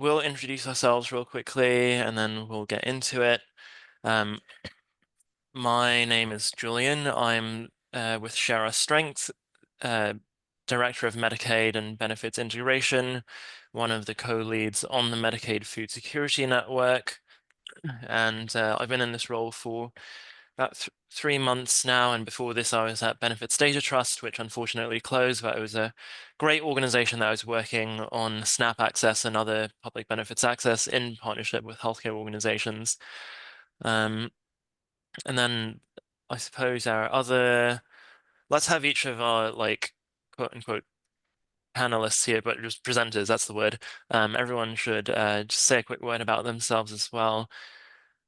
we'll introduce ourselves real quickly and then we'll get into it. My name is Julian. I'm with Share Our Strength, Director of Medicaid and Benefits Integration, one of the co-leads on the Medicaid Food Security Network. And I've been in this role for about 3 months now, and before this I was at Benefits Data Trust, which unfortunately closed, but it was a great organization that I was working on SNAP access and other public benefits access in partnership with healthcare organizations. And then I suppose let's have each of our quote unquote panelists here, but just presenters, that's the word. Everyone should just say a quick word about themselves as well.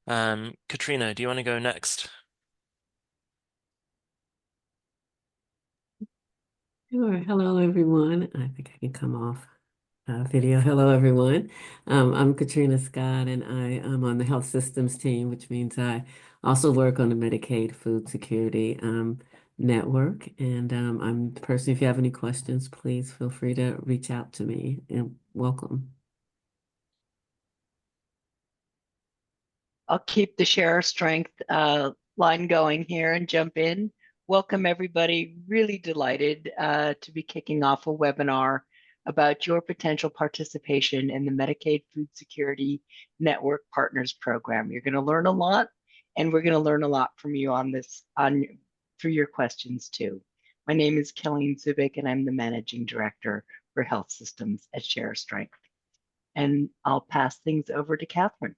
Katrina, do you want to go next? Sure. Hello, everyone. I think I can come off video. Hello, everyone. I'm Katrina Scott, and I am on the health systems team, which means I also work on the Medicaid Food Security Network. And I'm the person, if you have any questions, please feel free to reach out to me, and welcome. I'll keep the Share Our Strength line going here and jump in. Welcome, everybody. Really delighted to be kicking off a webinar about your potential participation in the Medicaid Food Security Network Partners Program. You're going to learn a lot, and we're going to learn a lot from you on this, through your questions too. My name is Kelleen Zubik, and I'm the Managing Director for Health Systems at Share Our Strength. And I'll pass things over to Catherine.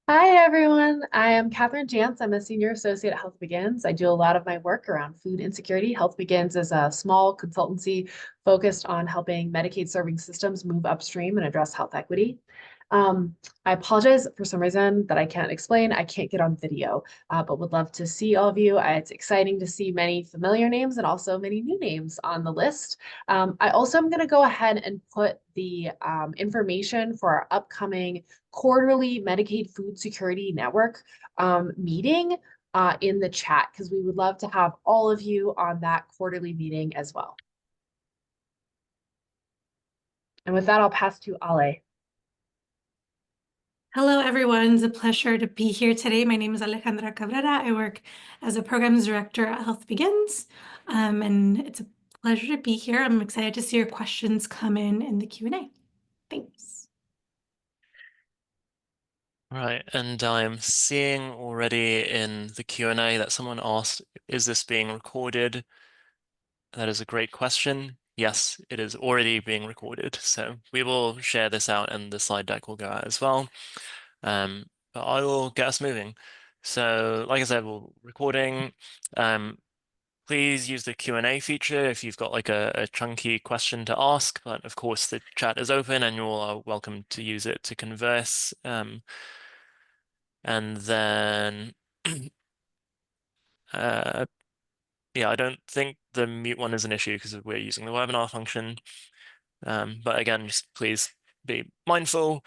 Hi, everyone. I am Catherine Jantz. I'm a senior associate at Health Begins. I do a lot of my work around food insecurity. Health Begins is a small consultancy focused on helping Medicaid serving systems move upstream and address health equity. I apologize for some reason that I can't explain. I can't get on video, but would love to see all of you. It's exciting to see many familiar names and also many new names on the list. I also am going to go ahead and put the information for our upcoming quarterly Medicaid Food Security Network meeting in the chat, because we would love to have all of you on that quarterly meeting as well. And with that, I'll pass to Ale. Hello, everyone. It's a pleasure to be here today. My name is Alejandra Cabrera. I work as a programs director at Health Begins, and it's a pleasure to be here. I'm excited to see your questions come in the Q&A. Thanks. All right, and I'm seeing already in the Q&A that someone asked, is this being recorded? That is a great question. Yes, it is already being recorded. So we will share this out and the slide deck will go out as well. But I will get us moving. So like I said, we're recording. Please use the Q&A feature if you've got like a chunky question to ask, but of course the chat is open and you all are welcome to use it to converse. And then, yeah, I don't think the mute one is an issue because we're using the webinar function. But again, just please be mindful.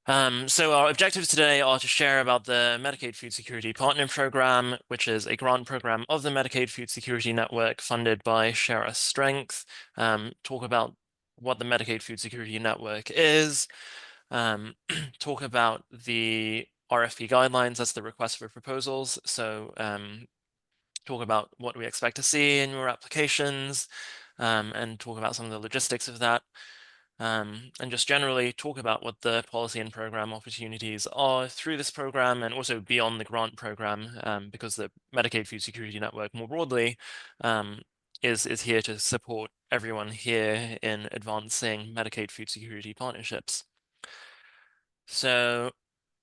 So our objectives today are to share about the Medicaid Food Security Partner Program, which is a grant program of the Medicaid Food Security Network funded by Share Our Strength, talk about what the Medicaid Food Security Network is, talk about the RFP guidelines, that's the request for proposals. So talk about what we expect to see in your applications, and talk about some of the logistics of that. And just generally talk about what the policy and program opportunities are through this program and also beyond the grant program, because the Medicaid Food Security Network more broadly is here to support everyone here in advancing Medicaid food security partnerships. So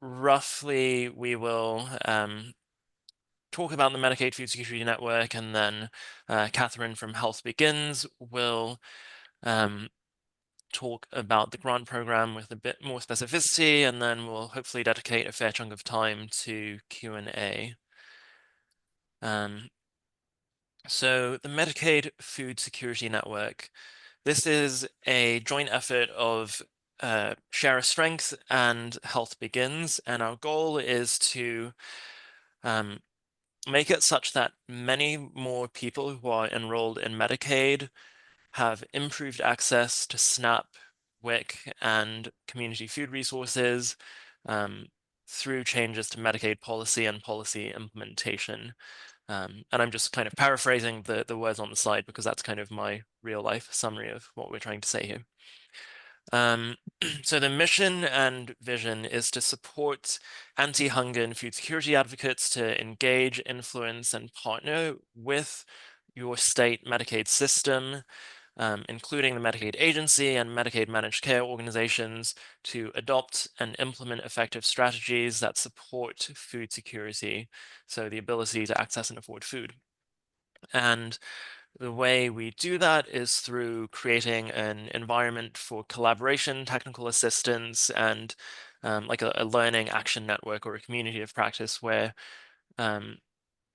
roughly we will talk about the Medicaid Food Security Network, and then Catherine from Health Begins will talk about the grant program with a bit more specificity, and then we'll hopefully dedicate a fair chunk of time to Q&A. So the Medicaid Food Security Network, this is a joint effort of Share Our Strength and Health Begins, and our goal is to make it such that many more people who are enrolled in Medicaid have improved access to SNAP WIC and community food resources through changes to Medicaid policy and policy implementation. And I'm just kind of paraphrasing the words on the slide because that's kind of my real life summary of what we're trying to say here. So the mission and vision is to support anti-hunger and food security advocates to engage, influence, and partner with your state Medicaid system, including the Medicaid agency and Medicaid managed care organizations, to adopt and implement effective strategies that support food security, so the ability to access and afford food. And the way we do that is through creating an environment for collaboration, technical assistance, and like a learning action network or a community of practice where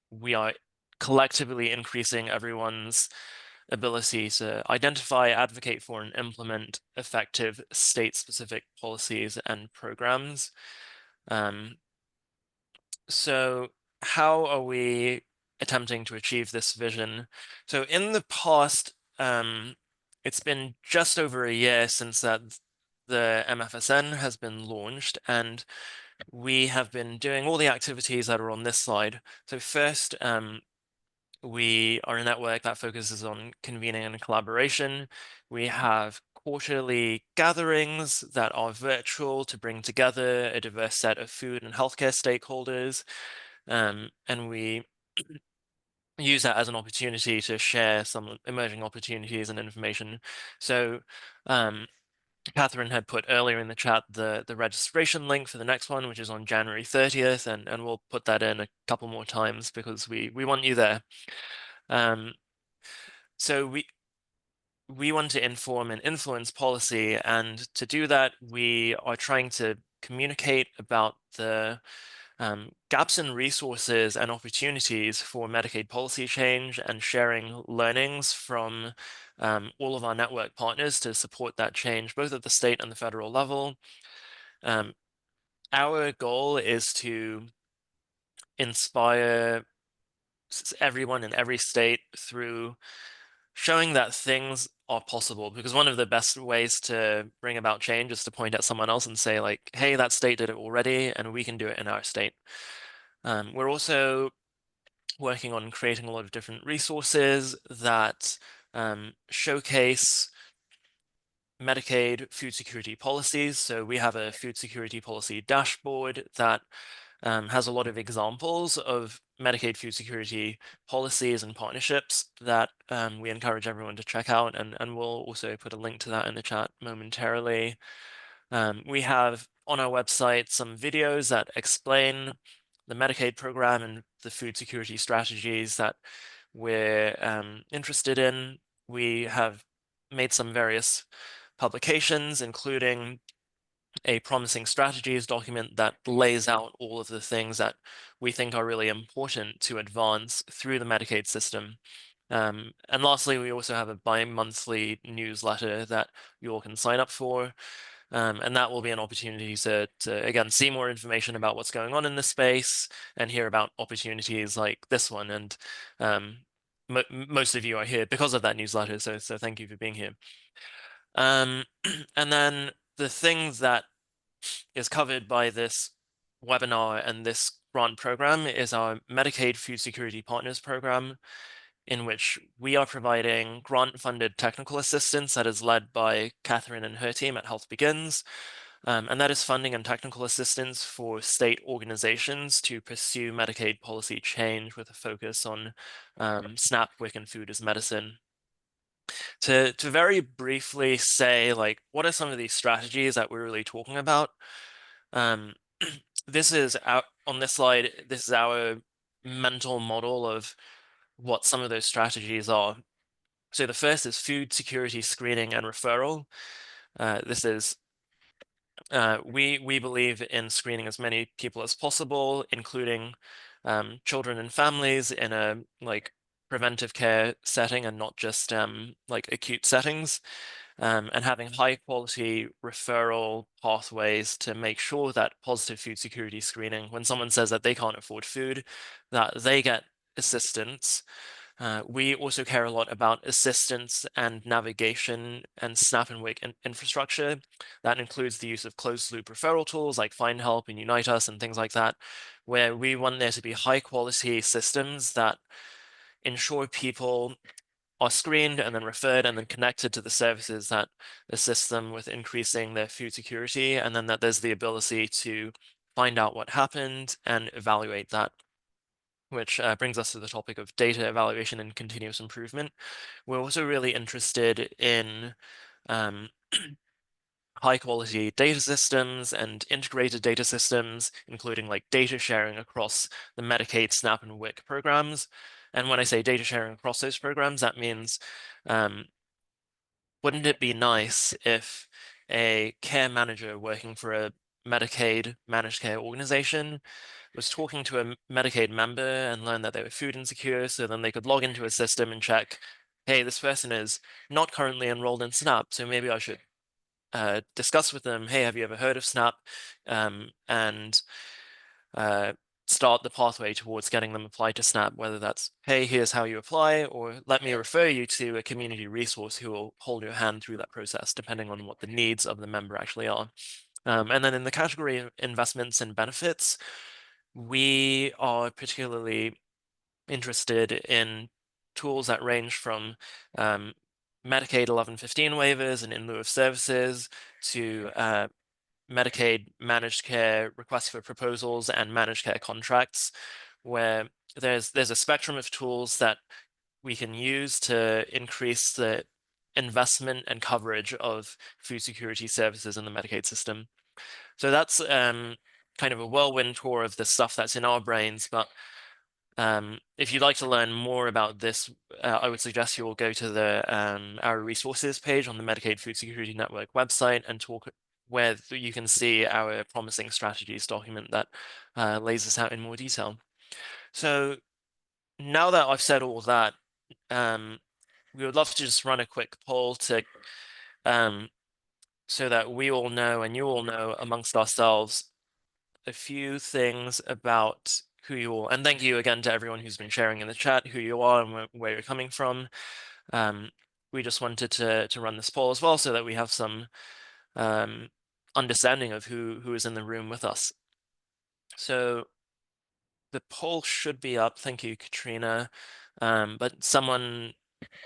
we are collectively increasing everyone's ability to identify, advocate for, and implement effective state-specific policies and programs. So how are we attempting to achieve this vision? So in the past, it's been just over a year since the MFSN has been launched, and we have been doing all the activities that are on this slide. So first, we are a network that focuses on convening and collaboration. We have quarterly gatherings that are virtual to bring together a diverse set of food and healthcare stakeholders. And we use that as an opportunity to share some emerging opportunities and information. So Catherine had put earlier in the chat the registration link for the next one, which is on January 30th, and we'll put that in a couple more times because we want you there. So we want to inform and influence policy, and to do that, we are trying to communicate about the gaps in resources and opportunities for Medicaid policy change and sharing learnings from all of our network partners to support that change, both at the state and the federal level. Our goal is to inspire everyone in every state through showing that things are possible, because one of the best ways to bring about change is to point at someone else and say, like, hey, that state did it already and we can do it in our state. We're also working on creating a lot of different resources that showcase Medicaid food security policies. So we have a food security policy dashboard that has a lot of examples of Medicaid food security policies and partnerships that we encourage everyone to check out, and we'll also put a link to that in the chat momentarily. We have on our website some videos that explain the Medicaid program and the food security strategies that we're interested in. We have made some various publications, including a promising strategies document that lays out all of the things that we think are really important to advance through the Medicaid system. And lastly, we also have a bi-monthly newsletter that you all can sign up for. And that will be an opportunity to again, see more information about what's going on in this space and hear about opportunities like this one. And most of you are here because of that newsletter, so thank you for being here. And then the thing that is covered by this webinar and this grant program is our Medicaid Food Security Partners program, in which we are providing grant-funded technical assistance that is led by Catherine and her team at Health Begins. And that is funding and technical assistance for state organizations to pursue Medicaid policy change with a focus on SNAP, WIC, and food as medicine. To very briefly say, like, what are some of these strategies that we're really talking about? This is on this slide, this is our mental model of what some of those strategies are. So the first is food security screening and referral. This is we believe in screening as many people as possible, including children and families in a like preventive care setting and not just like acute settings, and having high quality referral pathways to make sure that positive food security screening, when someone says that they can't afford food, that they get assistance We also care a lot about assistance and navigation and Snap and WIC infrastructure. That includes the use of closed-loop referral tools like Find Help and Unite Us and things like that, where we want there to be high-quality systems that ensure people are screened and then referred and then connected to the services that assist them with increasing their food security, and then that there's the ability to find out what happened and evaluate that, which brings us to the topic of data evaluation and continuous improvement. We're also really interested in high quality data systems and integrated data systems, including like data sharing across the Medicaid, SNAP, and WIC programs. And when I say data sharing across those programs, that means wouldn't it be nice if a care manager working for a Medicaid managed care organization was talking to a Medicaid member and learned that they were food insecure, so then they could log into a system and check, hey, this person is not currently enrolled in SNAP, so maybe I should discuss with them, hey, have you ever heard of SNAP? And start the pathway towards getting them applied to SNAP, whether that's, hey, here's how you apply, or let me refer you to a community resource who will hold your hand through that process, depending on what the needs of the member actually are. And then in the category of investments and benefits, we are particularly interested in tools that range from Medicaid 1115 waivers and in lieu of services to Medicaid managed care requests for proposals and managed care contracts, where there's a spectrum of tools that we can use to increase the investment and coverage of food security services in the Medicaid system. So that's kind of a whirlwind tour of the stuff that's in our brains, but if you'd like to learn more about this, I would suggest you will go to the our resources page on the Medicaid Food Security Network website and talk where you can see our promising strategies document that lays this out in more detail. So now that I've said all that, we would love to just run a quick poll to so that we all know and you all know amongst ourselves a few things about who you are. And thank you again to everyone who's been sharing in the chat who you are and where you're coming from. We just wanted to run this poll as well so that we have some understanding of who is in the room with us. So the poll should be up. Thank you, Katrina. But someone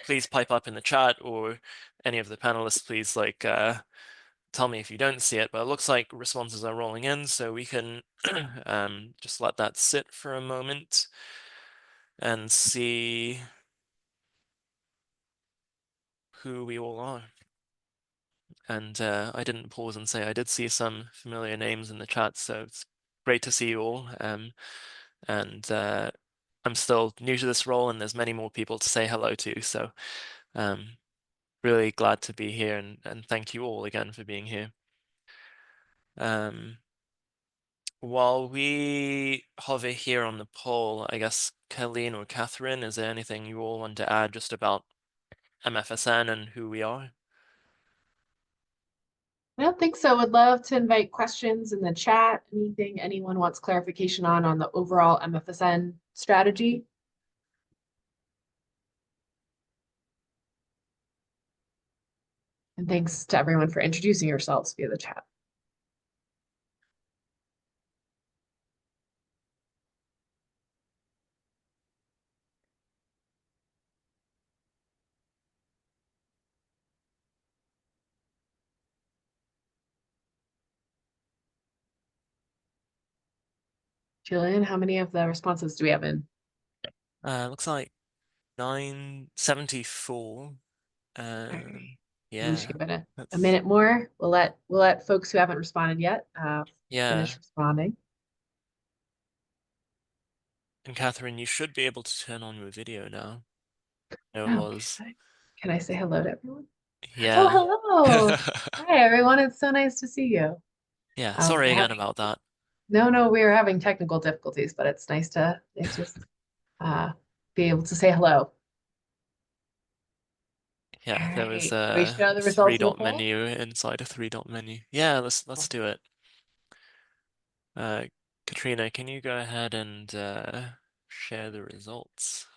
please pipe up in the chat, or any of the panelists, please tell me if you don't see it, but it looks like responses are rolling in, so we can just let that sit for a moment and see who we all are. And I didn't pause and say I did see some familiar names in the chat, so it's great to see you all. And I'm still new to this role, and there's many more people to say hello to, so really glad to be here, and thank you all again for being here. While we hover here on the poll, I guess Colleen or Catherine, is there anything you all want to add just about MFSN and who we are? I don't think so. Would love to invite questions in the chat. Anything anyone wants clarification on the overall MFSN strategy? And thanks to everyone for introducing yourselves via the chat. Julian, how many of the responses do we have in? Looks like 974. Okay. Yeah, We should give it a minute more. We'll let folks who haven't responded yet yeah. finish responding. And Catherine, you should be able to turn on your video now. No, it Oh, was. can I say hello to everyone? Yeah. Oh, hello. Hi, everyone. It's so nice to see you. Yeah, sorry We're again having, about that. no, we are having technical difficulties, but it's nice to just be able to say hello. Yeah, All there was right. We show the three results of the dot poll. menu inside a three dot menu. Yeah, let's do it. Katrina, can you go ahead and share the results?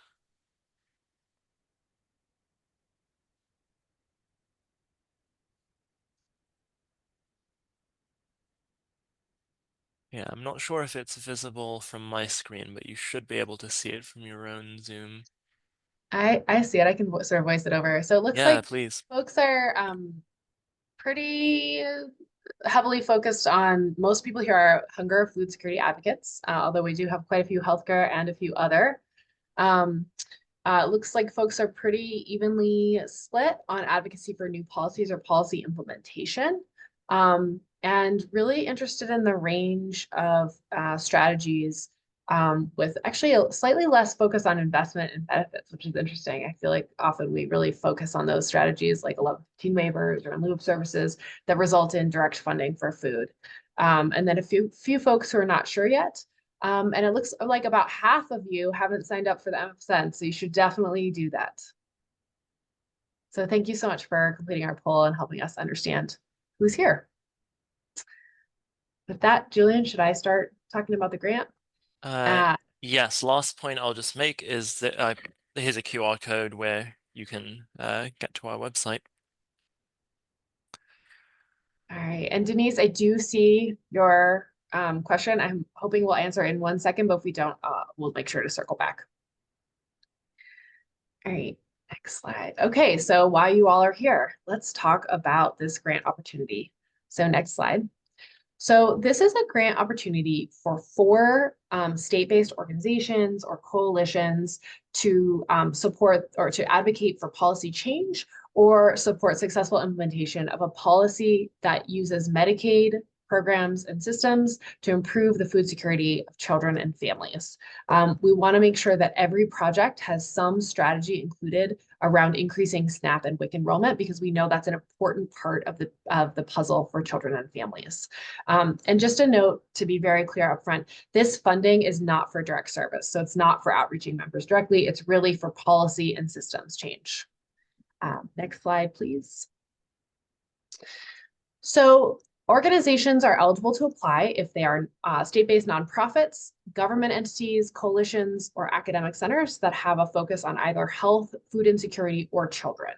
Yeah, I'm not sure if it's visible from my screen, but you should be able to see it from your own Zoom. I see it. I can sort of voice it over. So it looks Yeah, like please. folks are pretty heavily focused on, most people here are hunger food security advocates, although we do have quite a few healthcare and a few other. Um, it looks like folks are pretty evenly split on advocacy for new policies or policy implementation, and really interested in the range of strategies, with actually a slightly less focus on investment and benefits, which is interesting. I feel like often we really focus on those strategies like 1115 waivers or in lieu of services that result in direct funding for food. And then a few folks who are not sure yet. And it looks like about half of you haven't signed up for the MFSN, so you should definitely do that. So thank you so much for completing our poll and helping us understand who's here. With that, Julian, should I start talking about the grant? Yes, last point I'll just make is that here's a QR code where you can get to our website. All right, and Denise, I do see your question. I'm hoping we'll answer in 1 second, but if we don't, we'll make sure to circle back. All right, next slide. Okay, so while you all are here, let's talk about this grant opportunity. So next slide. So this is a grant opportunity for 4 state-based organizations or coalitions to support or to advocate for policy change or support successful implementation of a policy that uses Medicaid programs and systems to improve the food security of children and families. We want to make sure that every project has some strategy included around increasing SNAP and WIC enrollment, because we know that's an important part of the puzzle for children and families. And just a note to be very clear up front, this funding is not for direct service. So it's not for outreaching members directly. It's really for policy and systems change. Next slide, please. So organizations are eligible to apply if they are state-based nonprofits, government entities, coalitions, or academic centers that have a focus on either health, food insecurity, or children.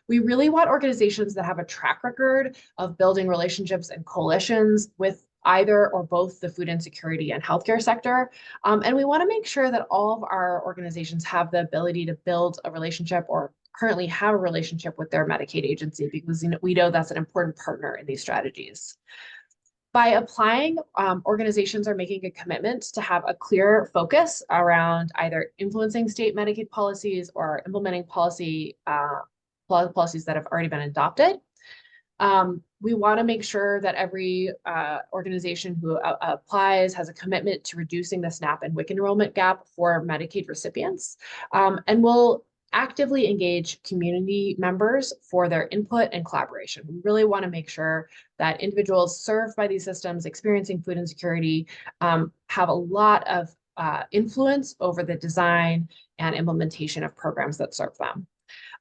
We really want organizations that have a track record of building relationships and coalitions with either or both the food insecurity and healthcare sector. And we want to make sure that all of our organizations have the ability to build a relationship or currently have a relationship with their Medicaid agency, because we know that's an important partner in these strategies. By applying, organizations are making a commitment to have a clear focus around either influencing state Medicaid policies or implementing policies that have already been adopted. We want to make sure that every organization who applies has a commitment to reducing the SNAP and WIC enrollment gap for Medicaid recipients, and will actively engage community members for their input and collaboration. We really want to make sure that individuals served by these systems experiencing food insecurity have a lot of influence over the design and implementation of programs that serve them.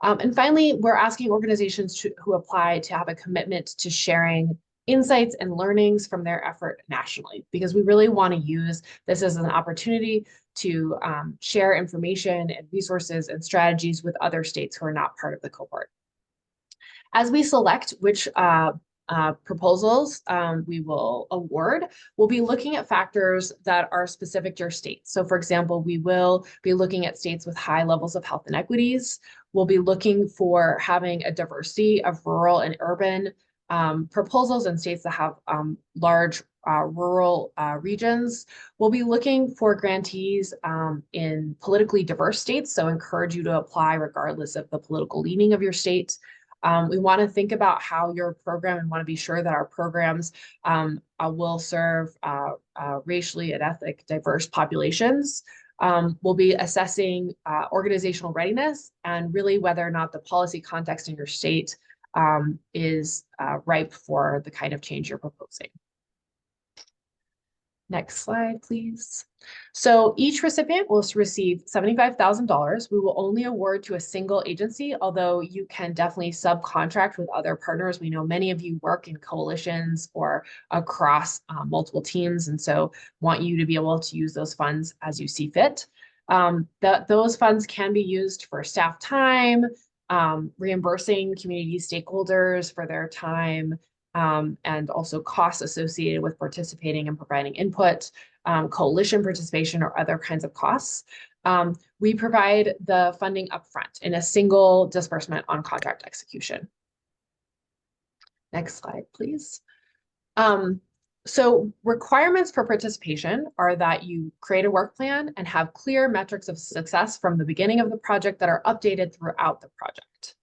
And finally, we're asking organizations who apply to have a commitment to sharing insights and learnings from their effort nationally, because we really want to use this as an opportunity to share information and resources and strategies with other states who are not part of the cohort. As we select which proposals we will award, we'll be looking at factors that are specific to your state. So for example, we will be looking at states with high levels of health inequities. We'll be looking for having a diversity of rural and urban proposals in states that have large rural regions. We'll be looking for grantees in politically diverse states, so encourage you to apply regardless of the political leaning of your state. We want to think about how your program and want to be sure that our programs will serve racially and ethnic diverse populations. We'll be assessing organizational readiness and really whether or not the policy context in your state is ripe for the kind of change you're proposing. Next slide, please. So each recipient will receive $75,000. We will only award to a single agency, although you can definitely subcontract with other partners. We know many of you work in coalitions or across multiple teams, and so want you to be able to use those funds as you see fit. Those funds can be used for staff time, reimbursing community stakeholders for their time, and also costs associated with participating and providing input, coalition participation, or other kinds of costs. We provide the funding upfront in a single disbursement on contract execution. Next slide, please. So requirements for participation are that you create a work plan and have clear metrics of success from the beginning of the project that are updated throughout the project.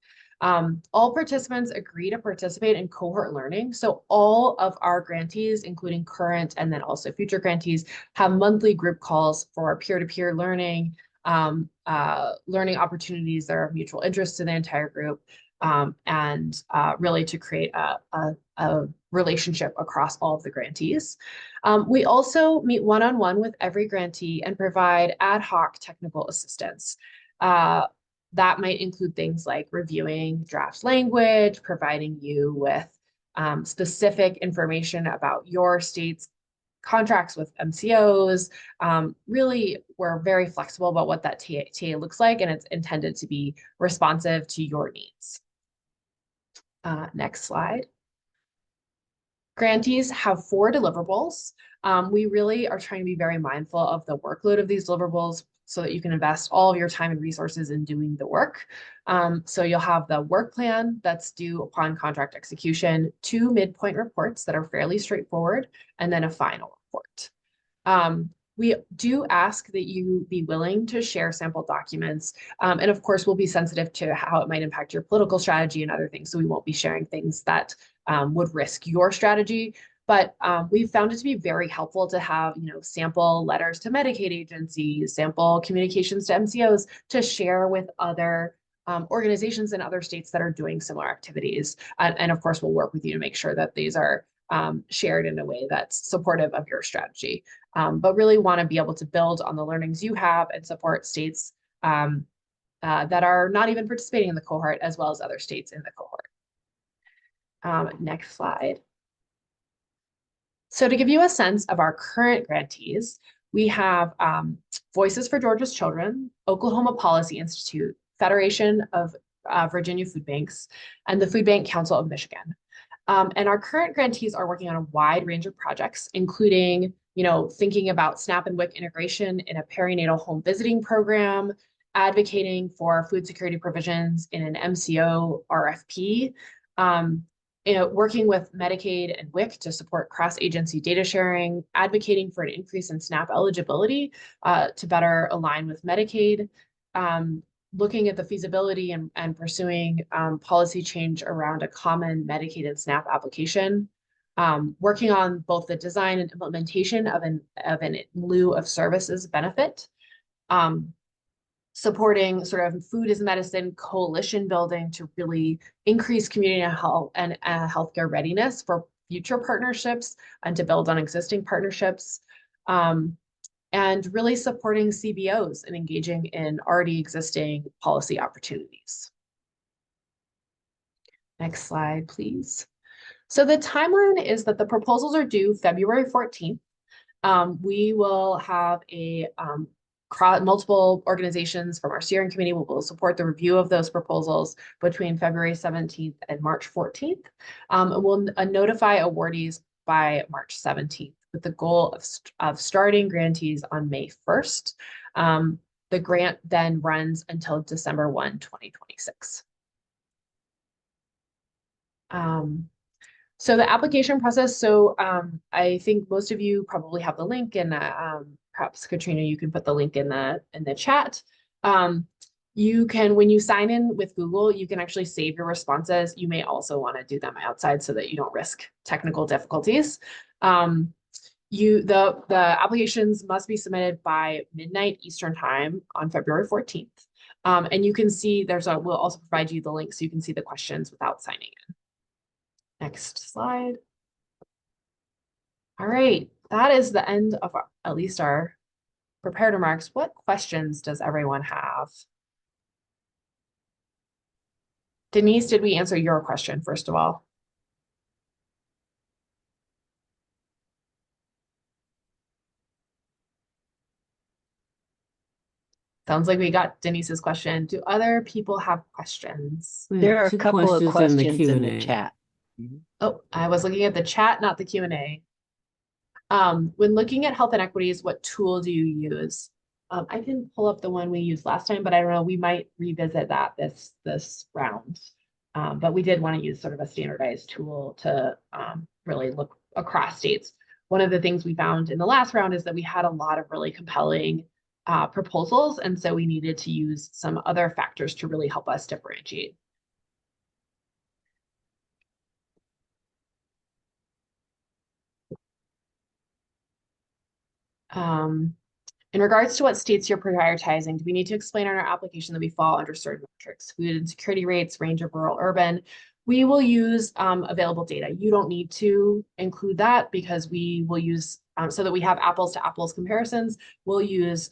All participants agree to participate in cohort learning. So all of our grantees, including current and then also future grantees, have monthly group calls for peer-to-peer learning, learning opportunities that are of mutual interest to the entire group, and really to create a relationship across all of the grantees. We also meet one-on-one with every grantee and provide ad hoc technical assistance. That might include things like reviewing draft language, providing you with specific information about your state's contracts with MCOs. Really, we're very flexible about what that TA looks like, and it's intended to be responsive to your needs. Next slide. Grantees have 4 deliverables. We really are trying to be very mindful of the workload of these deliverables so that you can invest all of your time and resources in doing the work. So you'll have the work plan that's due upon contract execution, 2 midpoint reports that are fairly straightforward, and then a final report. We do ask that you be willing to share sample documents. And of course, we'll be sensitive to how it might impact your political strategy and other things. So we won't be sharing things that would risk your strategy. But we've found it to be very helpful to have, sample letters to Medicaid agencies, sample communications to MCOs to share with other organizations in other states that are doing similar activities. And of course, we'll work with you to make sure that these are shared in a way that's supportive of your strategy. But really want to be able to build on the learnings you have and support states that are not even participating in the cohort, as well as other states in the cohort. Next slide. So to give you a sense of our current grantees, we have Voices for Georgia's Children, Oklahoma Policy Institute, Federation of Virginia Food Banks, and the Food Bank Council of Michigan. And our current grantees are working on a wide range of projects, including, thinking about SNAP and WIC integration in a perinatal home visiting program, advocating for food security provisions in an MCO RFP, working with Medicaid and WIC to support cross-agency data sharing, advocating for an increase in SNAP eligibility to better align with Medicaid, looking at the feasibility and pursuing policy change around a common Medicaid and SNAP application, working on both the design and implementation of an in lieu of services benefit, supporting sort of food as medicine coalition building to really increase community health and healthcare readiness for future partnerships and to build on existing partnerships, and really supporting CBOs and engaging in already existing policy opportunities. Next slide, please. So the timeline is that the proposals are due February 14th. We will have a multiple organizations from our steering committee will support the review of those proposals between February 17th and March 14th. And we'll notify awardees by March 17th with the goal of starting grantees on May 1st. The grant then runs until December 1, 2026. So the application process, I think most of you probably have the link, and perhaps Katrina, you can put the link in the chat. You can, when you sign in with Google, you can actually save your responses. You may also want to do them outside so that you don't risk technical difficulties. The applications must be submitted by midnight Eastern time on February 14th. And you can see we'll also provide you the link so you can see the questions without signing in. Next slide. All right, that is the end of at least our prepared remarks. What questions does everyone have? Denise, did we answer your question first of all? Sounds like we got Denise's question. Do other people have questions? There are a couple of questions in the chat. Oh, I was looking at the chat, not the Q&A. When looking at health inequities, what tool do you use? I can pull up the one we used last time, but I don't know, we might revisit that this round. But we did want to use sort of a standardized tool to really look across states. One of the things we found in the last round is that we had a lot of really compelling proposals, and so we needed to use some other factors to really help us differentiate. In regards to what states you're prioritizing, do we need to explain on our application that we fall under certain metrics, food insecurity rates, range of rural, urban? We will use available data. You don't need to include that because we will use, so that we have apples to apples comparisons, we'll use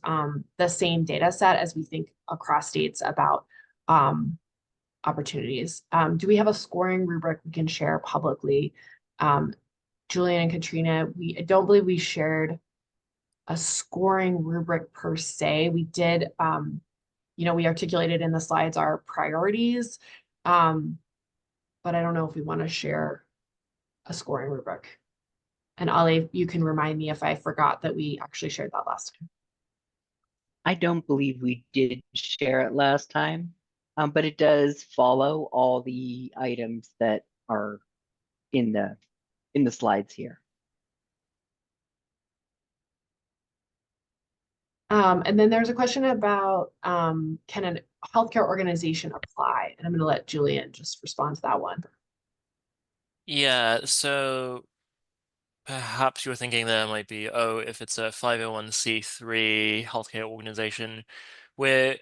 the same data set as we think across states about opportunities. Do we have a scoring rubric we can share publicly? Julian and Katrina, I don't believe we shared a scoring rubric per se. We did, we articulated in the slides our priorities, but I don't know if we want to share a scoring rubric. And Ali, you can remind me if I forgot that we actually shared that last time. I don't believe we did share it last time, but it does follow all the items that are in the slides here. And then there's a question about can a healthcare organization apply? And I'm going to let Julian just respond to that one. Yeah, so perhaps you're thinking there might be, oh, if it's a 501c3 healthcare organization, we're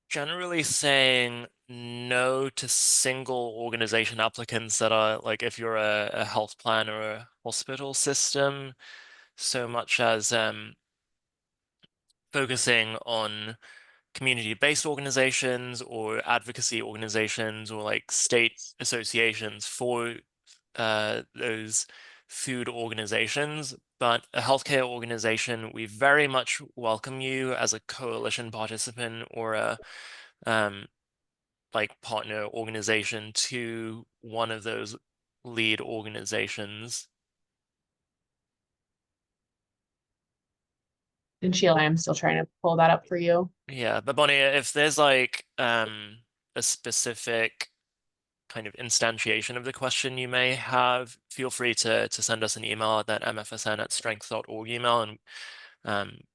generally saying no to single organization applicants that are like if you're a health plan or a hospital system, so much as focusing on community-based organizations or advocacy organizations or like state associations for those food organizations. But a healthcare organization, we very much welcome you as a coalition participant or a like partner organization to one of those lead organizations. And Sheila, I'm still trying to pull that up for you. Yeah, but Bonnie, if there's like a specific kind of instantiation of the question you may have, feel free to send us an email at that mfsn@strength.org email, and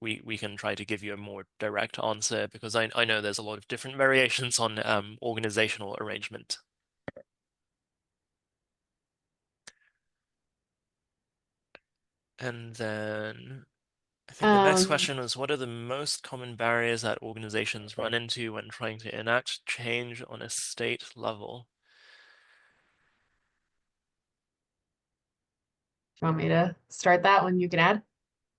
we can try to give you a more direct answer because I know there's a lot of different variations on organizational arrangement. And then I think the next question was, what are the most common barriers that organizations run into when trying to enact change on a state level? Do you want me to start that one? You can add.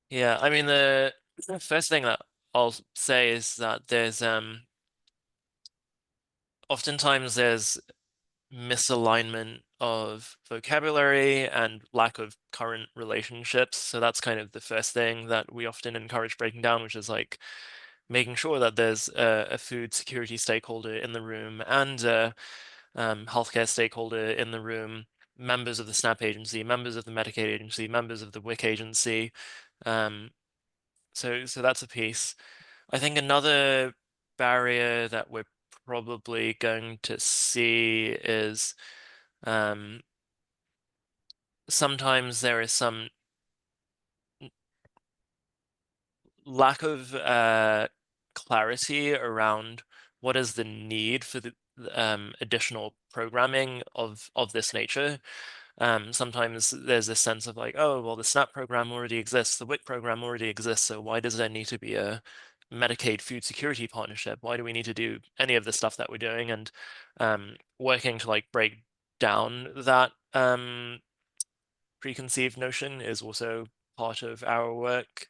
Yeah, I mean the first thing that I'll say is that there's oftentimes there's misalignment of vocabulary and lack of current relationships. So that's kind of the first thing that we often encourage breaking down, which is like making sure that there's a food security stakeholder in the room and a healthcare stakeholder in the room, members of the SNAP agency, members of the Medicaid agency, members of the WIC agency. So that's a piece. I think another barrier that we're probably going to see is sometimes there is some lack of clarity around what is the need for the additional programming of this nature. Sometimes there's a sense of like, oh, well, the SNAP program already exists, the WIC program already exists, so why does there need to be a Medicaid food security partnership? Why do we need to do any of the stuff that we're doing? And working to like break down that preconceived notion is also part of our work.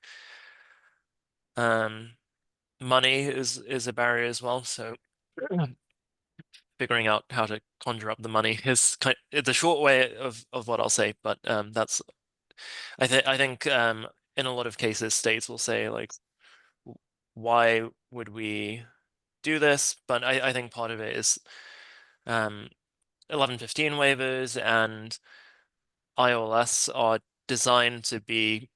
Money is a barrier as well, so figuring out how to conjure up the money is it's a short way of what I'll say, but that's I think in a lot of cases states will say like, why would we do this? But I think part of it is 1115 waivers and IOLS are designed to be,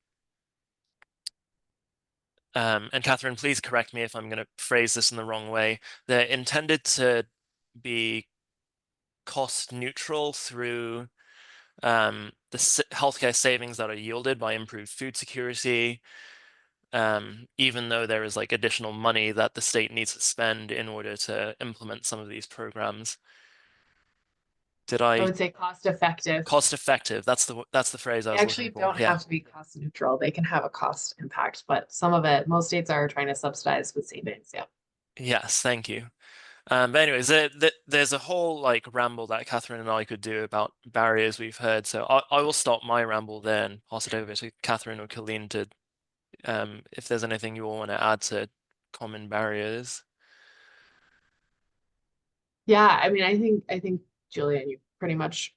and Catherine, please correct me if I'm going to phrase this in the wrong way. They're intended to be cost neutral through the healthcare savings that are yielded by improved food security, even though there is like additional money that the state needs to spend in order to implement some of these programs. Did I I would say cost effective. cost effective? That's the phrase I They was actually looking for. don't Yeah. have to be cost neutral. They can have a cost impact, but most states are trying to subsidize with savings. Yeah. Yes, thank you. But anyways, there's a whole like ramble that Catherine and I could do about barriers we've heard. So I will stop my ramble there and pass it over to Catherine or Colleen to if there's anything you all want to add to common barriers. Yeah, I mean, I think Julian, you pretty much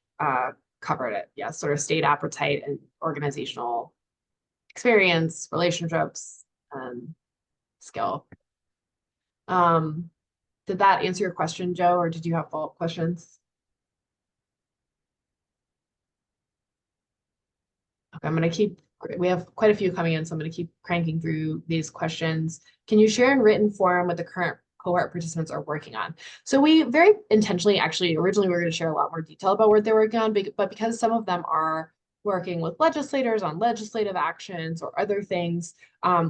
covered it. Yeah, sort of state appetite and organizational experience, relationships, skill. Did that answer your question, Joe, or did you have follow-up questions? Okay, we have quite a few coming in, so I'm going to keep cranking through these questions. Can you share in written form what the current cohort participants are working on? So we very intentionally, actually, originally we were going to share a lot more detail about what they're working on, but because some of them are working with legislators on legislative actions or other things,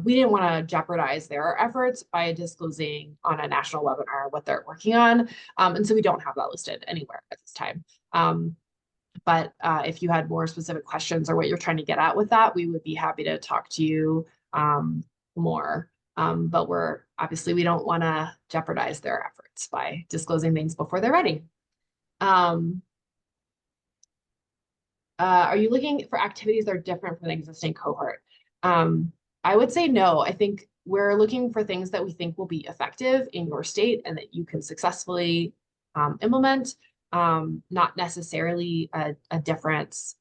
we didn't want to jeopardize their efforts by disclosing on a national webinar what they're working on. And so we don't have that listed anywhere at this time. But if you had more specific questions or what you're trying to get at with that, we would be happy to talk to you more. But we don't want to jeopardize their efforts by disclosing things before they're ready. Are you looking for activities that are different from an existing cohort? I would say no. I think we're looking for things that we think will be effective in your state and that you can successfully implement. Not necessarily a difference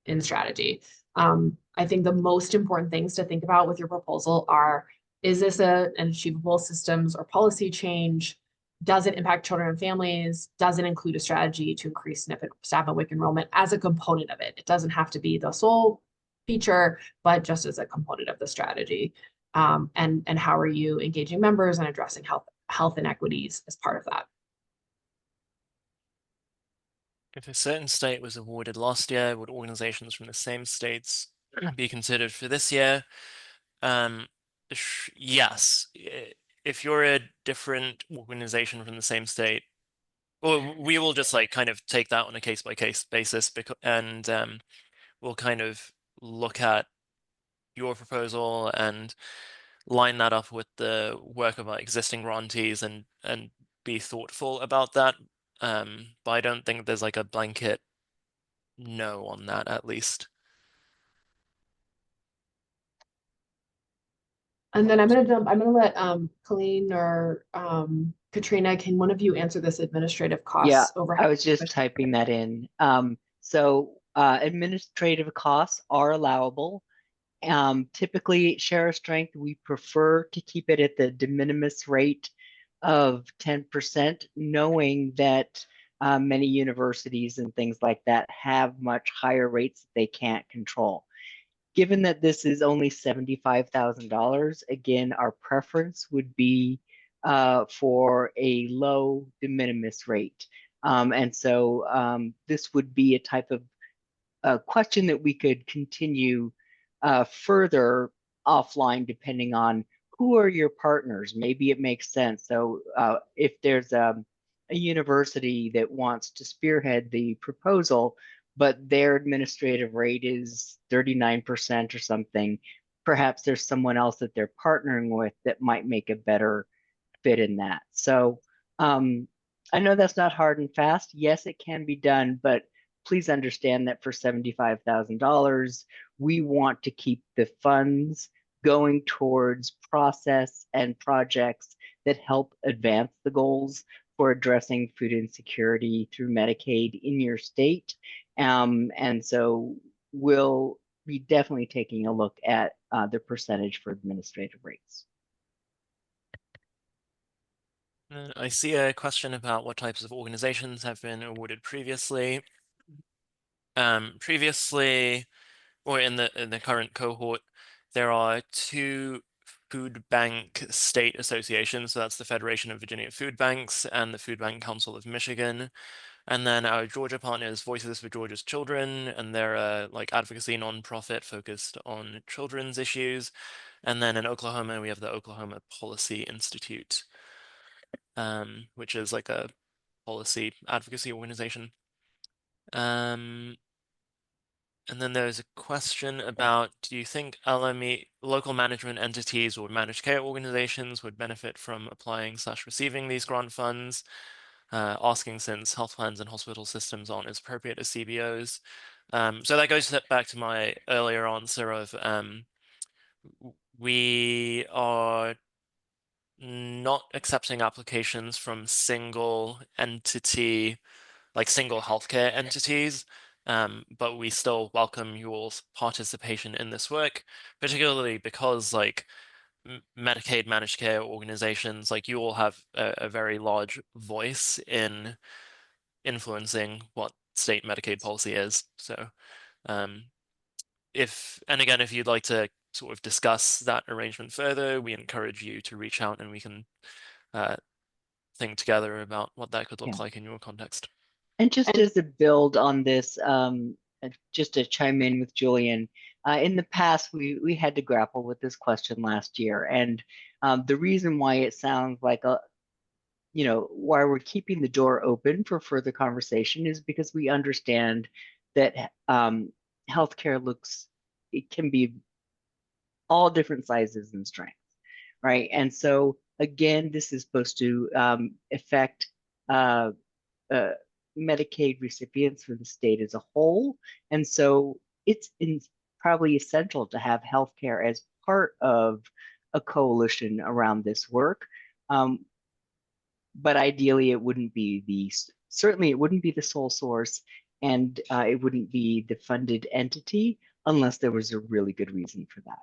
in strategy. I think the most important things to think about with your proposal are, is this an achievable systems or policy change? Does it impact children and families? Does it include a strategy to increase SNF and WIC enrollment as a component of it? It doesn't have to be the sole feature, but just as a component of the strategy. And how are you engaging members and addressing health inequities as part of that? If a certain state was awarded last year, would organizations from the same states be considered for this year? Yes. If you're a different organization from the same state, well, we will just like kind of take that on a case-by-case basis and we'll kind of look at your proposal and line that up with the work of our existing grantees and be thoughtful about that. But I don't think there's like a blanket no on that, at least. And then I'm gonna let Colleen or Katrina, can one of you answer this administrative Yeah, costs overhead? I was just typing that in. Administrative costs are allowable. Typically, share of strength, we prefer to keep it at the de minimis rate of 10%, knowing that many universities and things like that have much higher rates that they can't control. Given that this is only $75,000, again, our preference would be for a low de minimis rate. This would be a type of question that we could continue further offline depending on who are your partners. Maybe it makes sense. So if there's a university that wants to spearhead the proposal, but their administrative rate is 39% or something, perhaps there's someone else that they're partnering with that might make a better fit in that. So I know that's not hard and fast. Yes, it can be done, but please understand that for $75,000, we want to keep the funds going towards process and projects that help advance the goals for addressing food insecurity through Medicaid in your state. And so we'll be definitely taking a look at the percentage for administrative rates. I see a question about what types of organizations have been awarded previously. Previously, or in the current cohort, there are 2 food bank state associations. So that's the Federation of Virginia Food Banks and the Food Bank Council of Michigan. And then our Georgia partner is Voices for Georgia's Children, and they're a like advocacy nonprofit focused on children's issues. And then in Oklahoma, we have the Oklahoma Policy Institute, which is like a policy advocacy organization. And then there's a question about, do you think LME, local management entities or managed care organizations would benefit from applying/receiving these grant funds? Asking since health plans and hospital systems aren't as appropriate as CBOs. So that goes back to my earlier answer of we are not accepting applications from single entity, like single healthcare entities, but we still welcome your participation in this work, particularly because like Medicaid managed care organizations, like you all have a very large voice in influencing what state Medicaid policy is. So and again, if you'd like to sort of discuss that arrangement further, we encourage you to reach out and we can think together about what that could look like in your context. And just as a build on this, just to chime in with Julian, in the past, we had to grapple with this question last year. And the reason why it sounds like why we're keeping the door open for further conversation is because we understand that healthcare it can be all different sizes and strengths, right? And so again, this is supposed to affect Medicaid recipients for the state as a whole. And so it's probably essential to have healthcare as part of a coalition around this work. But ideally, it wouldn't be certainly it wouldn't be the sole source, and it wouldn't be the funded entity unless there was a really good reason for that.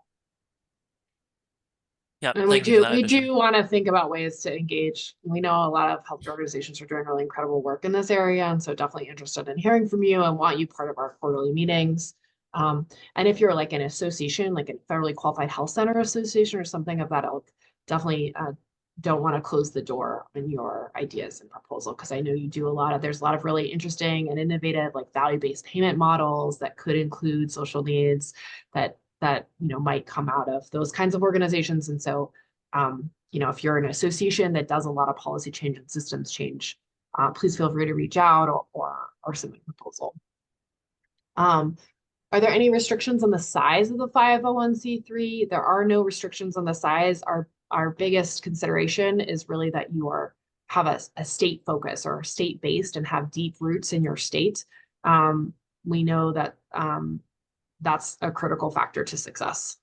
Yeah, and we do want to think about ways to engage. We know a lot of health organizations are doing really incredible work in this area, and so definitely interested in hearing from you and want you part of our quarterly meetings. And if you're like an association, like a federally qualified health center association or something of that ilk, definitely don't want to close the door on your ideas and proposal, because I know you do there's a lot of really interesting and innovative like value-based payment models that could include social needs that might come out of those kinds of organizations. And so if you're an association that does a lot of policy change and systems change, please feel free to reach out or submit a proposal. Are there any restrictions on the size of the 501c3? There are no restrictions on the size. Our biggest consideration is really that you have a state focus or state-based and have deep roots in your state. We know that that's a critical factor to success.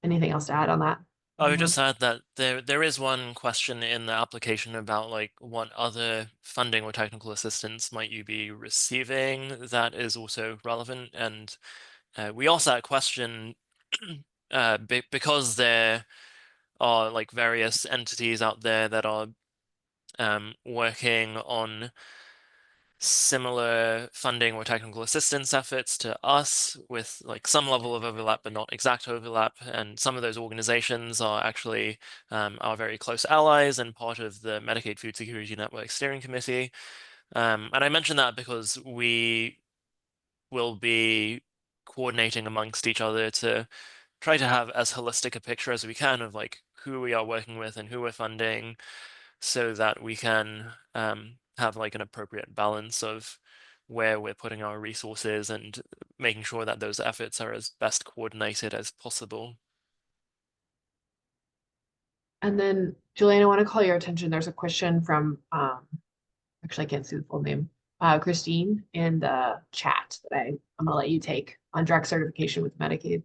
Anything else to add on that? I would just add that there is one question in the application about like what other funding or technical assistance might you be receiving that is also relevant. And we asked that question because there are like various entities out there that are working on similar funding or technical assistance efforts to us with like some level of overlap but not exact overlap, and some of those organizations are actually our very close allies and part of the Medicaid Food Security Network Steering Committee. And I mention that because we will be coordinating amongst each other to try to have as holistic a picture as we can of like who we are working with and who we're funding, so that we can have like an appropriate balance of where we're putting our resources and making sure that those efforts are as best coordinated as possible. And then, Julian, I want to call your attention. There's a question from, actually, I can't see the full name, Christine in the chat that I'm going to let you take on direct certification with Medicaid.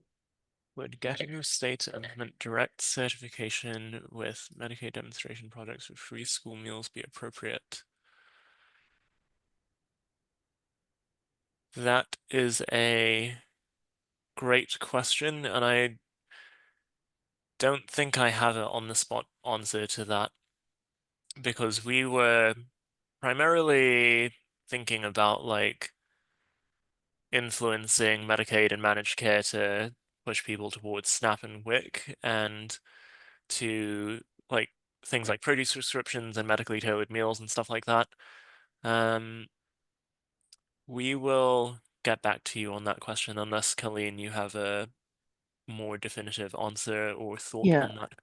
Would getting your state to implement direct certification with Medicaid demonstration projects with free school meals be appropriate? That is a great question, and I don't think I have an on-the-spot answer to that. because we were primarily thinking about like influencing Medicaid and managed care to push people towards SNAP and WIC and to like things like produce prescriptions and medically tailored meals and stuff like that. We will get back to you on that question unless, Colleen, you have a more definitive answer or thought Yeah. on that.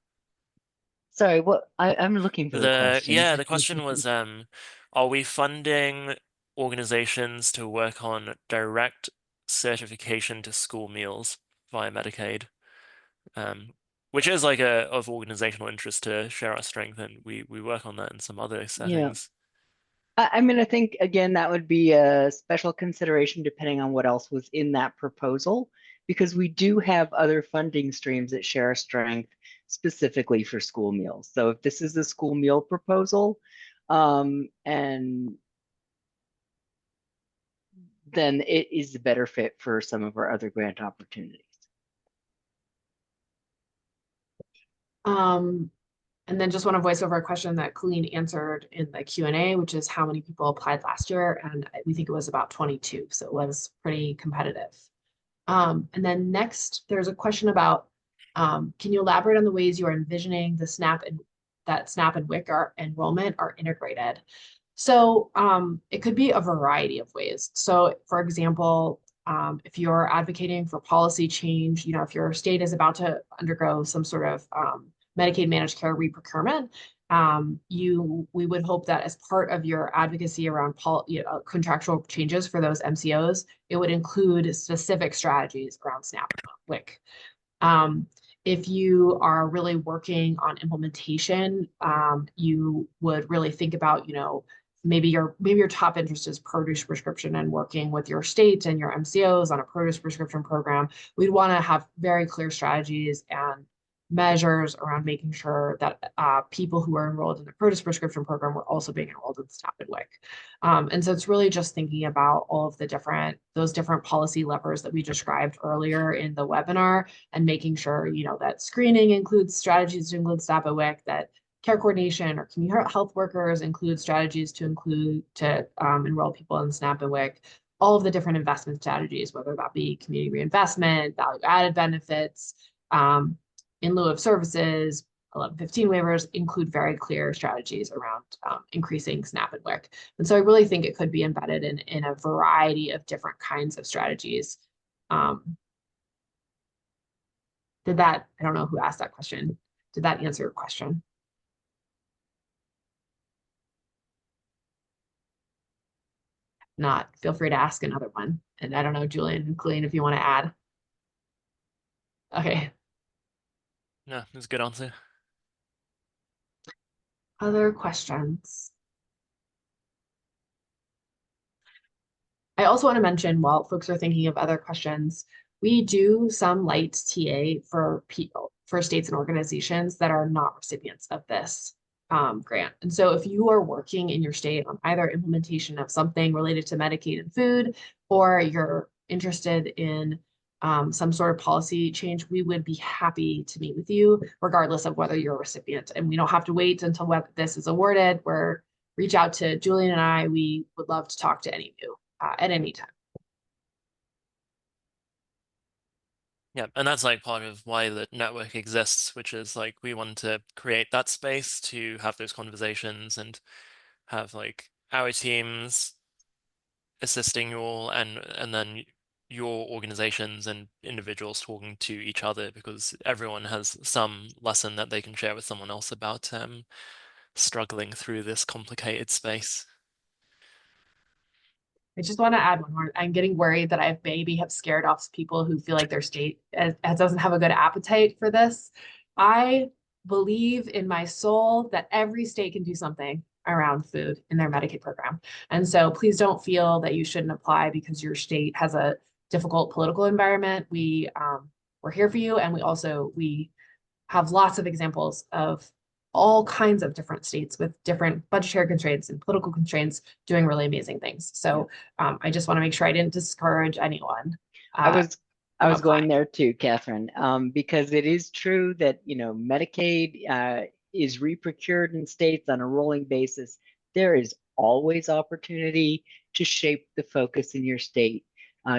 Sorry, I'm looking for the question. The question was, are we funding organizations to work on direct certification to school meals via Medicaid? Which is like of organizational interest to share our strength, and we work on that in some other Yeah. settings. I mean, I think, again, that would be a special consideration depending on what else was in that proposal, because we do have other funding streams that share our strength specifically for school meals. So if this is a school meal proposal, and then it is a better fit for some of our other grant opportunities. And then just want to voice over a question that Colleen answered in the Q&A, which is how many people applied last year? And we think it was about 22, so it was pretty competitive. And then next, there's a question about, can you elaborate on the ways you are envisioning the SNAP and WIC enrollment are integrated? So it could be a variety of ways. So for example, if you're advocating for policy change, if your state is about to undergo some sort of Medicaid managed care reprocurement, we would hope that as part of your advocacy around contractual changes for those MCOs, it would include specific strategies around SNAP and WIC. If you are really working on implementation, you would really think about, maybe your top interest is produce prescription and working with your state and your MCOs on a produce prescription program. We'd want to have very clear strategies and measures around making sure that people who are enrolled in the produce prescription program were also being enrolled in SNAP and WIC. And so it's really just thinking about all of those different policy levers that we described earlier in the webinar, and making sure, that screening includes strategies to include SNAP and WIC, that care coordination or community health workers include strategies to enroll people in SNAP and WIC, all of the different investment strategies, whether that be community reinvestment, value-added benefits, in lieu of services, 1115 waivers include very clear strategies around increasing SNAP and WIC. And so I really think it could be embedded in a variety of different kinds of strategies. I don't know who asked that question. Did that answer your question? Not, feel free to ask another one. And I don't know, Julian and Colleen, if you want to add. Okay. No, that's a good answer. Other questions? I also want to mention, while folks are thinking of other questions, we do some light TA for people, for states and organizations that are not recipients of this grant. And so if you are working in your state on either implementation of something related to Medicaid and food, or you're interested in some sort of policy change, we would be happy to meet with you, regardless of whether you're a recipient. And we don't have to wait until this is awarded. Reach out to Julian and I. We would love to talk to any of you at any time. Yeah, and that's like part of why the network exists, which is like we want to create that space to have those conversations and have like our teams assisting you all, and then your organizations and individuals talking to each other, because everyone has some lesson that they can share with someone else about struggling through this complicated space. I just want to add one more. I'm getting worried that I maybe have scared off people who feel like their state doesn't have a good appetite for this. I believe in my soul that every state can do something around food in their Medicaid program. And so please don't feel that you shouldn't apply because your state has a difficult political environment. We're here for you. And we have lots of examples of all kinds of different states with different budgetary constraints and political constraints doing really amazing things. So I just want to make sure I didn't discourage anyone. I was going there too, Catherine, because it is true that, Medicaid is reprocured in states on a rolling basis, there is always opportunity to shape the focus in your state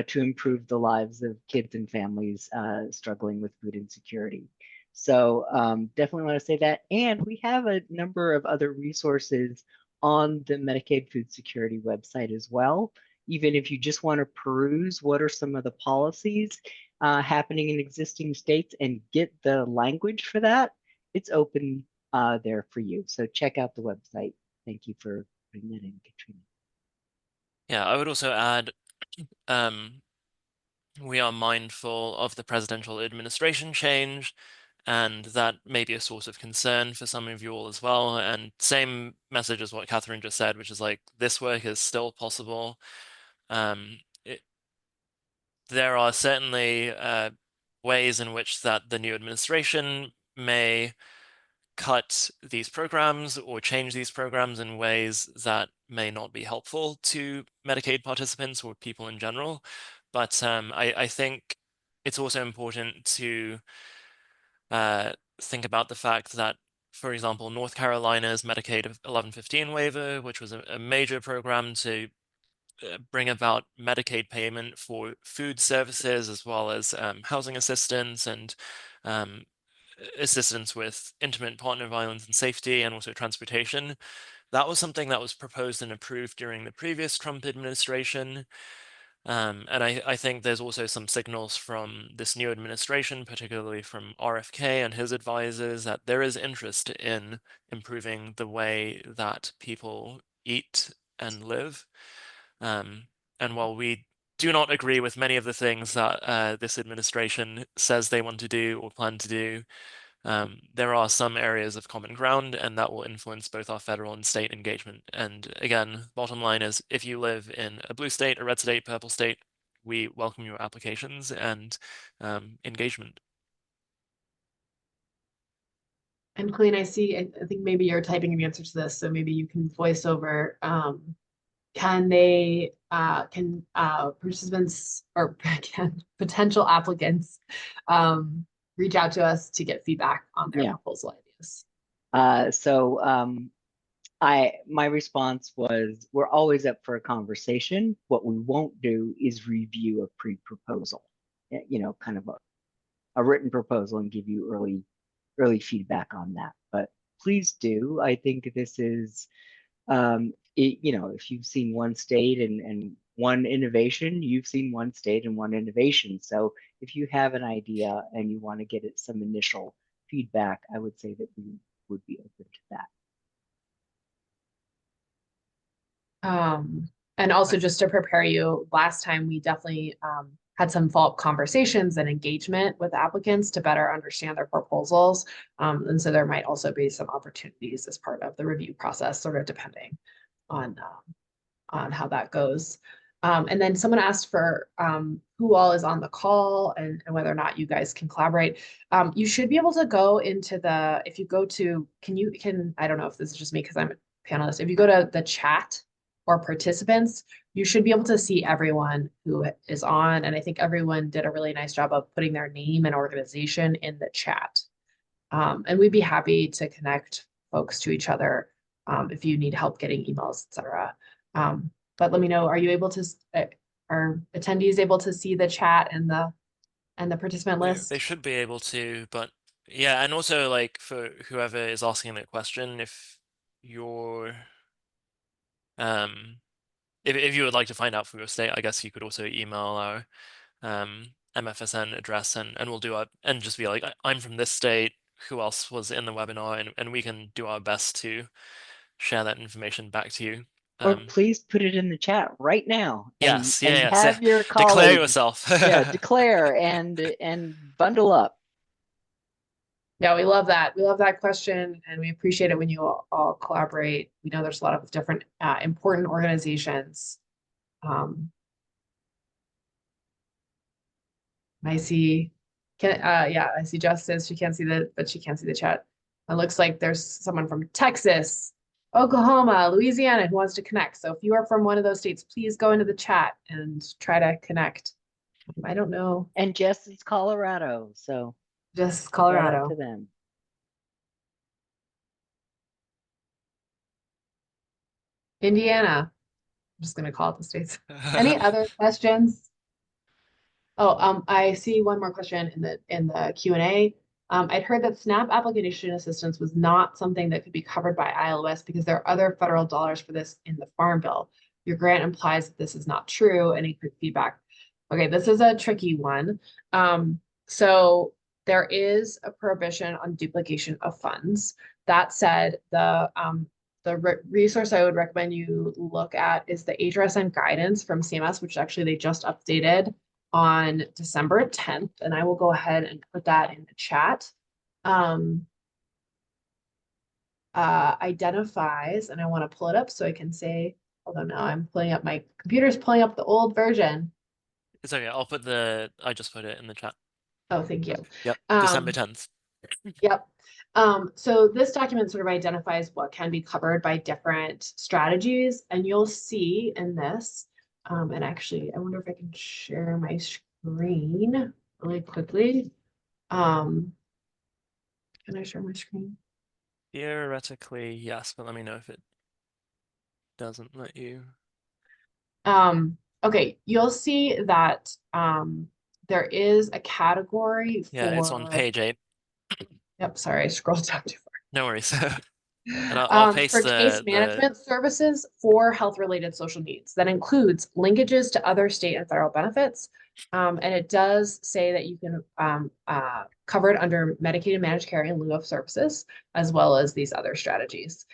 to improve the lives of kids and families struggling with food insecurity. So definitely want to say that. And we have a number of other resources on the Medicaid food security website as well. Even if you just want to peruse what are some of the policies happening in existing states and get the language for that, it's open there for you. So check out the website. Thank you for putting that in, Katrina. Yeah, I would also add, we are mindful of the presidential administration change, and that may be a source of concern for some of you all as well. And same message as what Catherine just said, which is like this work is still possible. There are certainly ways in which that the new administration may cut these programs or change these programs in ways that may not be helpful to Medicaid participants or people in general. But I think it's also important to think about the fact that, for example, North Carolina's Medicaid 1115 waiver, which was a major program to bring about Medicaid payment for food services as well as housing assistance and assistance with intimate partner violence and safety, and also transportation. That was something that was proposed and approved during the previous Trump administration. And I think there's also some signals from this new administration, particularly from RFK and his advisors, that there is interest in improving the way that people eat and live. And while we do not agree with many of the things that this administration says they want to do or plan to do, there are some areas of common ground, and that will influence both our federal and state engagement. And again, bottom line is, if you live in a blue state, a red state, purple state, we welcome your applications and engagement. And Colleen, I see, I think maybe you're typing an answer to this, so maybe you can voice over. Can participants or can potential applicants reach out to us to get feedback on their proposal ideas? My response was, we're always up for a conversation. What we won't do is review a pre-proposal, kind of a written proposal and give you early feedback on that. But please do. I think this is, if you've seen one state and one innovation, you've seen one state and one innovation. So if you have an idea and you want to get it some initial feedback, I would say that we would be open to that. And also just to prepare you, last time we definitely had some follow-up conversations and engagement with applicants to better understand their proposals. And so there might also be some opportunities as part of the review process, sort of depending on how that goes. And then someone asked for who all is on the call and whether or not you guys can collaborate. You should be able to go into if you go to, I don't know if this is just me because I'm a panelist. If you go to the chat or participants, you should be able to see everyone who is on. And I think everyone did a really nice job of putting their name and organization in the chat. And we'd be happy to connect folks to each other if you need help getting emails, etc. But let me know, are attendees able to see the chat and the participant list? They should be able to, but yeah, and also like for whoever is asking the question, if you're if you would like to find out for your state, I guess you could also email our MFSN address and we'll do and just be like, I'm from this state, who else was in the webinar, and we can do our best to share that information back to you. Or please put it in the chat right now. Yes, and yeah. have your colleagues declare yourself. declare and bundle up. Yeah, we love that. We love that question, and we appreciate it when you all collaborate. We know there's a lot of different important organizations. I see, I see Jess says she can't see but she can't see the chat. It looks like there's someone from Texas, Oklahoma, Louisiana who wants to connect. So if you are from one of those states, please go into the chat and try to connect. I don't know. And Jess is Colorado, so just Colorado. to them. Indiana. I'm just gonna call it the states. Any other questions? Oh, I see one more question in the Q&A. I'd heard that SNAP application assistance was not something that could be covered by ILS because there are other federal dollars for this in the Farm Bill. Your grant implies that this is not true. Any quick feedback? Okay, this is a tricky one. So there is a prohibition on duplication of funds. That said, the resource I would recommend you look at is the HRSN guidance from CMS, which actually they just updated on December 10th, and I will go ahead and put that in the chat. Identifies, and I want to pull it up so I can say, although now I'm pulling up, my computer's pulling up the old version. It's okay. I just put it in the chat. Oh, thank you. Yep. December 10th. Yep. So this document sort of identifies what can be covered by different strategies, and you'll see in this, and actually, I wonder if I can share my screen really quickly. Can I share my screen? Theoretically, yes, but let me know if it doesn't let you. Okay, you'll see that there is a category Yeah, it's on for, page 8. yep, sorry, I scrolled down too far. No worries. And I'll paste For case management services for health-related social needs. That includes linkages to other state and federal benefits. And it does say that you can cover it under Medicaid and managed care in lieu of services, as well as these other strategies.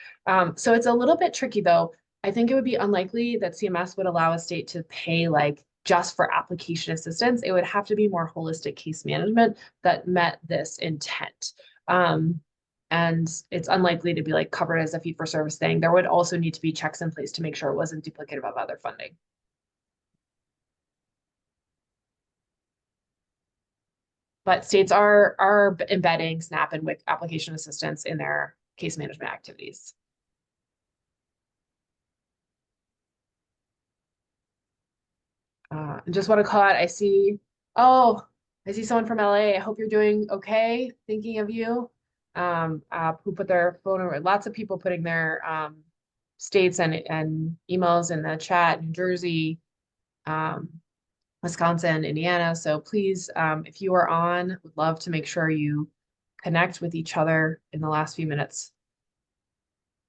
So it's a little bit tricky though. I think it would be unlikely that CMS would allow a state to pay like just for application assistance. It would have to be more holistic case management that met this intent. And it's unlikely to be like covered as a fee for service thing. There would also need to be checks in place to make sure it wasn't duplicative of other funding. But states are embedding SNAP and WIC application assistance in their case management activities. Just want to call out, I see someone from LA. I hope you're doing okay. Thinking of you. Who put their phone over. Lots of people putting their states and emails in the chat. New Jersey, Wisconsin, Indiana. So please, if you are on, would love to make sure you connect with each other in the last few minutes.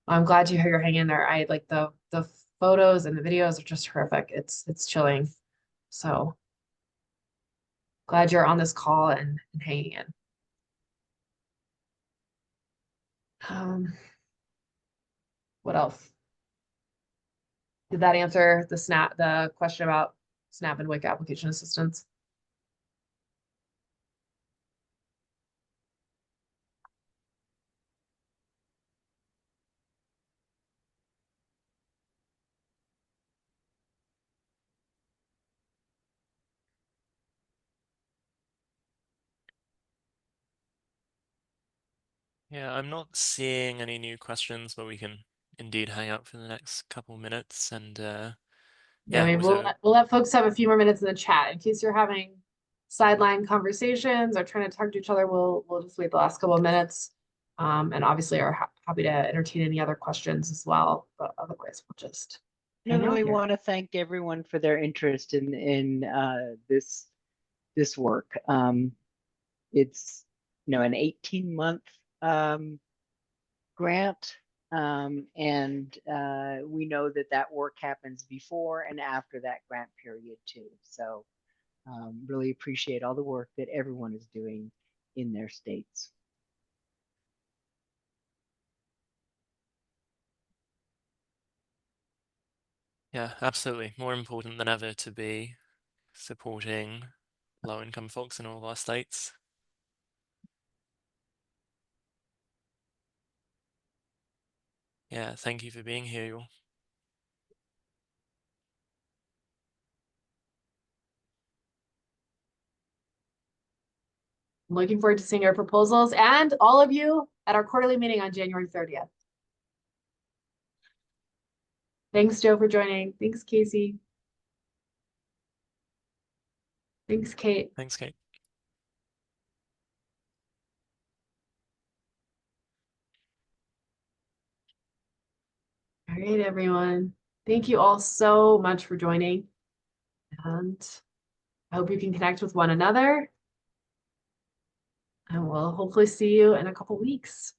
I'm glad to hear you're hanging in there. I like the photos and the videos are just horrific. It's chilling. So glad you're on this call and hanging in. What else? Did that answer the question about SNAP and WIC application assistance? Yeah, I'm not seeing any new questions, but we can indeed hang out for the next couple minutes and Yeah, maybe so we'll let folks have a few more minutes in the chat in case you're having sideline conversations or trying to talk to each other. We'll just wait the last couple of minutes, and obviously are happy to entertain any other questions as well. But otherwise, we'll just I hang out really here. want to thank everyone for their interest in this work. It's an 18-month grant. And we know that work happens before and after that grant period too. So really appreciate all the work that everyone is doing in their states. yeah, absolutely. More important than ever to be supporting low-income folks in all of our states. Yeah, thank you for being here, y'all. I'm looking forward to seeing your proposals and all of you at our quarterly meeting on January 30th. Thanks, Joe, for joining. Thanks, Casey. Thanks, Kate. Thanks, Kate. All right, everyone. Thank you all so much for joining. And I hope you can connect with one another. And we'll hopefully see you in a couple weeks.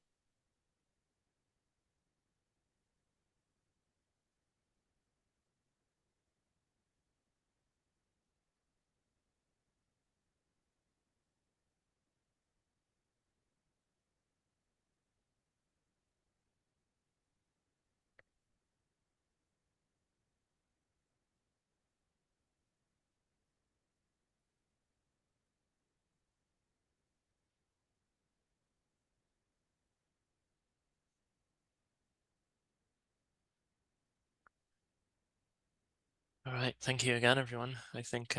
All right, thank you again, everyone. I think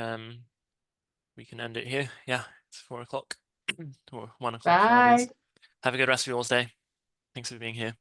we can end it here. Yeah, it's 4 o'clock or 1 o'clock for Aussies. Bye. Have a good rest of your day. Thanks for being here.